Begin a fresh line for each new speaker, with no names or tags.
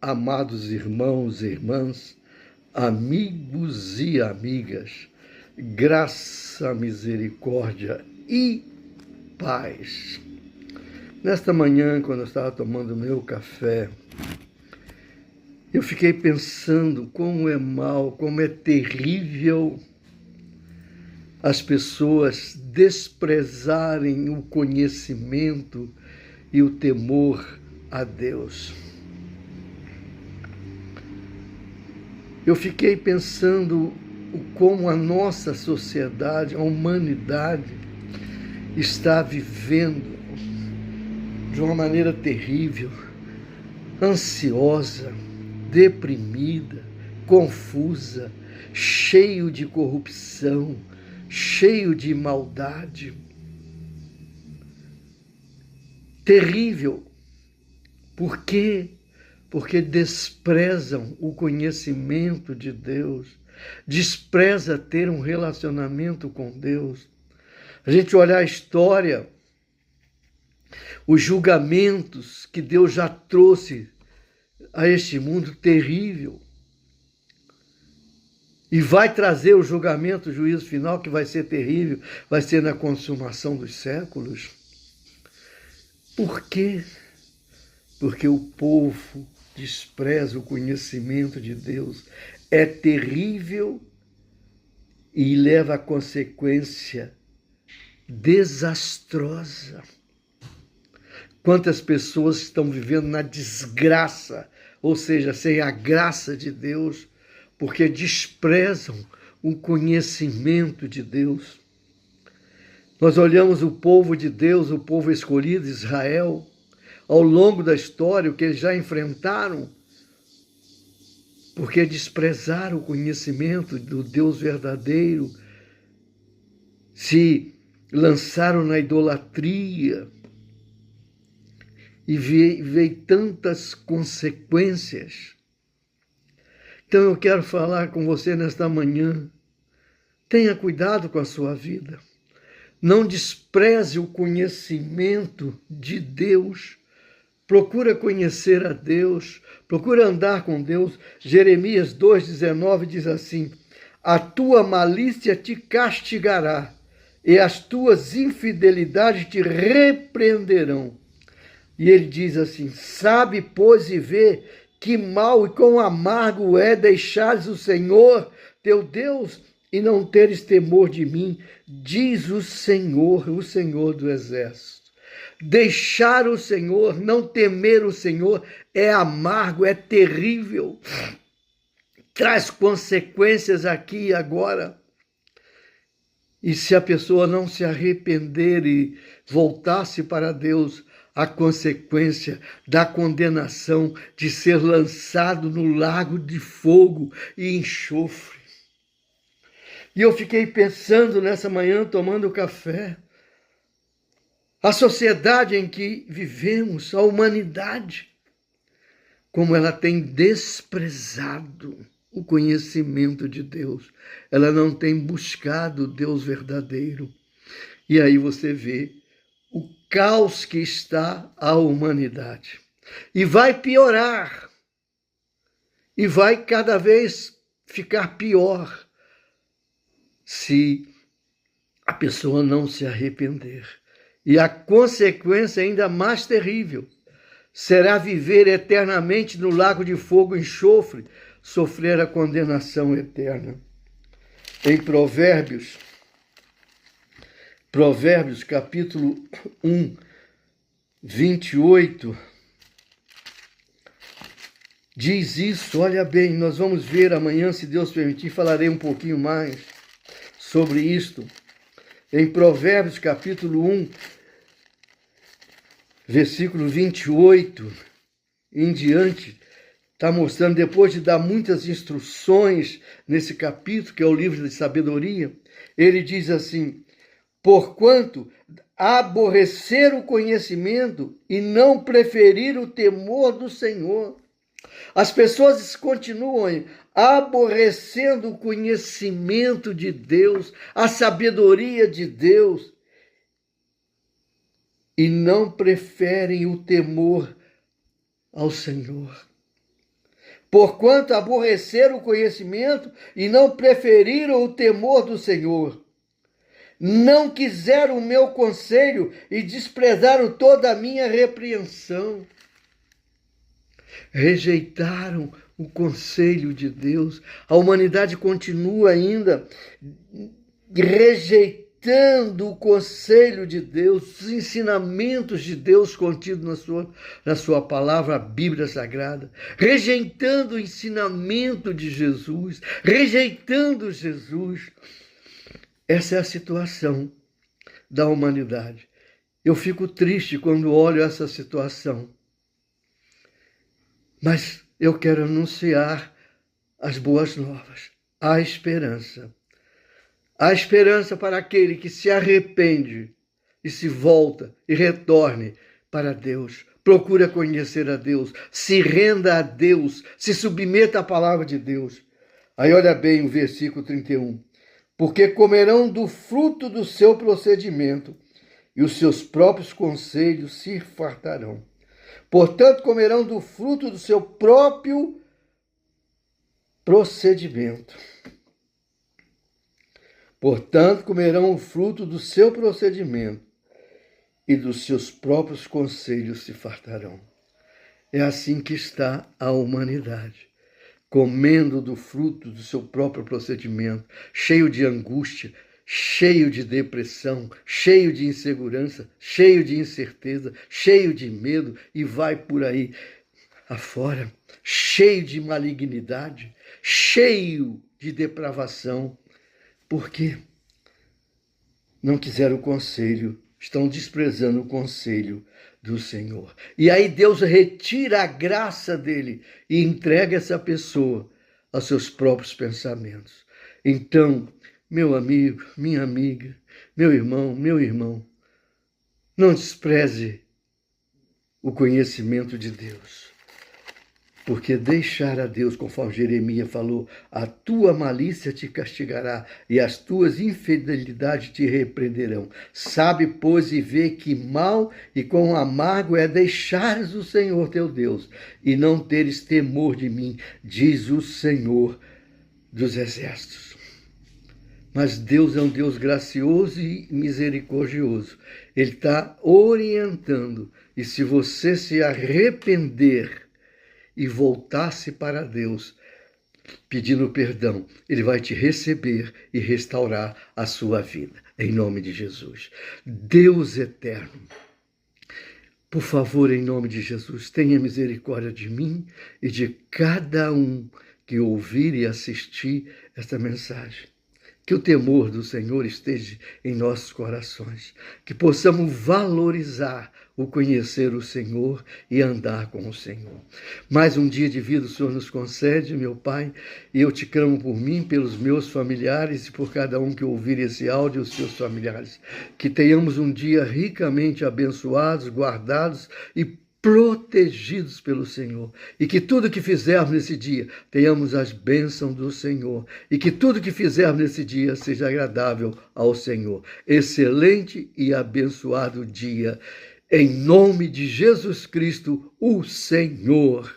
Amados irmãos e irmãs, amigos e amigas, graça, misericórdia e paz. Nesta manhã, quando eu estava tomando meu café, eu fiquei pensando como é mal, como é terrível as pessoas desprezarem o conhecimento e o temor a Deus. Eu fiquei pensando como a nossa sociedade, a humanidade, está vivendo de uma maneira terrível, ansiosa, deprimida, confusa, cheio de corrupção, cheio de maldade. Terrível. Por quê? Porque desprezam o conhecimento de Deus, despreza ter um relacionamento com Deus. A gente olhar a história, os julgamentos que Deus já trouxe a este mundo terrível, e vai trazer o julgamento, o juízo final, que vai ser terrível, vai ser na consumação dos séculos. Por quê? Porque o povo despreza o conhecimento de Deus. É terrível e leva a consequência desastrosa. Quantas pessoas estão vivendo na desgraça, ou seja, sem a graça de Deus, porque desprezam o conhecimento de Deus. Nós olhamos o povo de Deus, o povo escolhido, Israel, ao longo da história, o que eles já enfrentaram, porque desprezaram o conhecimento do Deus verdadeiro, se lançaram na idolatria e veio tantas consequências. Então eu quero falar com você nesta manhã. Tenha cuidado com a sua vida. Não despreze o conhecimento de Deus. Procura conhecer a Deus, procura andar com Deus. Jeremias 2,19 diz assim: a tua malícia te castigará, e as tuas infidelidades te repreenderão. E ele diz assim: sabe, pois, e vê que mal e quão amargo é deixares o Senhor, teu Deus, e não teres temor de mim, diz o Senhor do exército. Deixar o Senhor, não temer o Senhor, é amargo, é terrível, traz consequências aqui e agora. E se a pessoa não se arrepender e voltar-se para Deus, a consequência da condenação de ser lançado no lago de fogo e enxofre. E eu fiquei pensando nessa manhã, tomando café, a sociedade em que vivemos, a humanidade, como ela tem desprezado o conhecimento de Deus. Ela não tem buscado o Deus verdadeiro. E aí você vê o caos que está a humanidade. E vai piorar. E vai cada vez ficar pior se a pessoa não se arrepender. E a consequência ainda mais terrível será viver eternamente no lago de fogo e enxofre, sofrer a condenação eterna. Em Provérbios capítulo 1, 28, diz isso. Olha bem, nós vamos ver amanhã, se Deus permitir, falarei um pouquinho mais sobre isto. Em Provérbios capítulo 1, versículo 28 em diante, está mostrando, depois de dar muitas instruções nesse capítulo, que é o livro de sabedoria, ele diz assim: porquanto aborrecer o conhecimento e não preferir o temor do Senhor. As pessoas continuam aborrecendo o conhecimento de Deus, a sabedoria de Deus, e não preferem o temor ao Senhor. porquanto aborreceram o conhecimento e não preferiram o temor do Senhor. Não quiseram o meu conselho e desprezaram toda a minha repreensão. Rejeitaram o conselho de Deus. A humanidade continua ainda rejeitando o conselho de Deus, os ensinamentos de Deus contidos na sua palavra, a Bíblia Sagrada, rejeitando o ensinamento de Jesus, rejeitando Jesus. Essa é a situação da humanidade. Eu fico triste quando olho essa situação. Mas eu quero anunciar as boas novas. Há esperança. Há esperança para aquele que se arrepende e se volta e retorne para Deus. Procura conhecer a Deus, se renda a Deus, se submeta à palavra de Deus. Aí olha bem o versículo 31. Porque comerão do fruto do seu procedimento e os seus próprios conselhos se fartarão. Portanto, comerão do fruto do seu próprio procedimento. Portanto, comerão o fruto do seu procedimento e dos seus próprios conselhos se fartarão. É assim que está a humanidade, comendo do fruto do seu próprio procedimento, cheio de angústia, cheio de depressão, cheio de insegurança, cheio de incerteza, cheio de medo e vai por aí afora, cheio de malignidade, cheio de depravação, porque não quiseram o conselho, estão desprezando o conselho do Senhor. E aí Deus retira a graça dele e entrega essa pessoa aos seus próprios pensamentos. Então, meu amigo, minha amiga, meu irmão, não despreze o conhecimento de Deus. Porque deixar a Deus, conforme Jeremias falou, a tua malícia te castigará e as tuas infidelidades te repreenderão. Sabe, pois, e vê que mal e quão amargo é deixares o Senhor teu Deus e não teres temor de mim, diz o Senhor dos Exércitos. Mas Deus é um Deus gracioso e misericordioso. Ele está orientando. E se você se arrepender e voltar-se para Deus, pedindo perdão, Ele vai te receber e restaurar a sua vida. Em nome de Jesus. Deus eterno, por favor, em nome de Jesus, tenha misericórdia de mim e de cada um que ouvir e assistir esta mensagem. Que o temor do Senhor esteja em nossos corações, que possamos valorizar o conhecer o Senhor e andar com o Senhor. Mais um dia de vida o Senhor nos concede, meu Pai, e eu te clamo por mim, pelos meus familiares e por cada um que ouvir esse áudio, os seus familiares. Que tenhamos um dia ricamente abençoados, guardados e protegidos pelo Senhor, e que tudo que fizermos nesse dia tenhamos as bênçãos do Senhor, e que tudo que fizermos nesse dia seja agradável ao Senhor. Excelente e abençoado dia, em nome de Jesus Cristo, o Senhor.